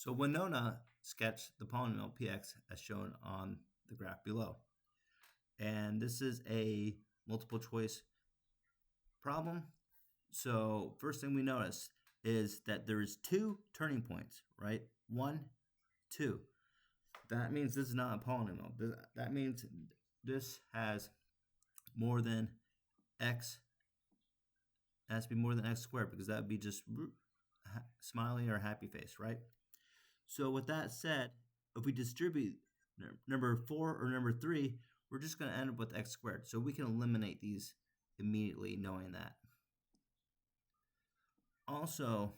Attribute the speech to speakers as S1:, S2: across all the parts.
S1: So Winona sketched the polynomial px as shown on the graph below. And this is a multiple choice problem. So first thing we notice is that there's two turning points, right? 1, 2. That means this is not a polynomial. That means this has more than x. It has to be more than x squared because that would be just smiley or happy face, right? So with that said, if we distribute number 4 or number 3, we're just going to end up with x squared. So we can eliminate these immediately knowing that. Also,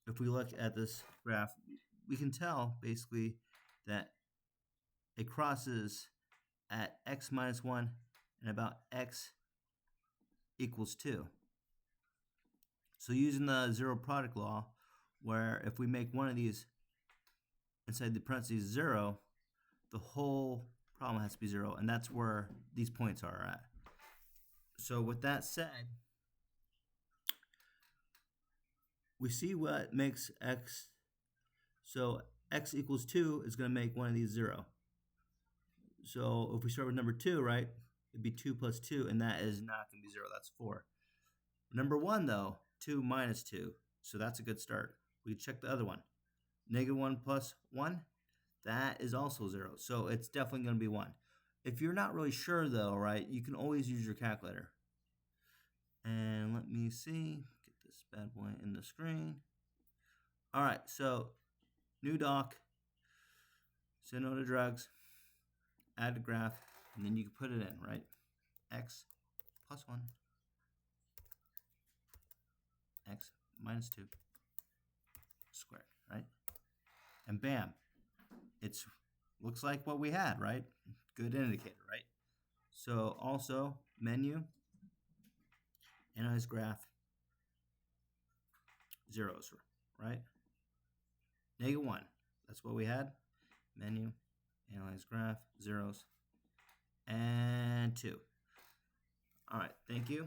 S1: if we look at this graph, we can tell basically that it crosses at x minus 1 and about x equals 2. So using the zero product law, where if we make one of these inside the parentheses 0, the whole problem has to be 0, and that's where these points are at. So with that said, we see what makes x. So x equals 2 is going to make one of these 0. So if we start with number 2, right, it'd be 2 plus 2, and that is not going to be 0. That's 4. Number 1, though, 2 minus 2. So that's a good start. We check the other one. Negative 1 plus 1, that is also 0. So it's definitely going to be 1. If you're not really sure, though, right, you can always use your calculator. And let me see. Get this bad boy in the screen. All right, so new doc. Send no to drugs. Add the graph. And then you can put it in, right? X plus 1. X minus 2 squared, right? And bam. It's looks like what we had, right? Good indicator, right? So also menu, analyze graph, zeros, right? Negative 1, that's what we had. Menu, analyze graph, zeros, and 2. All right, thank you.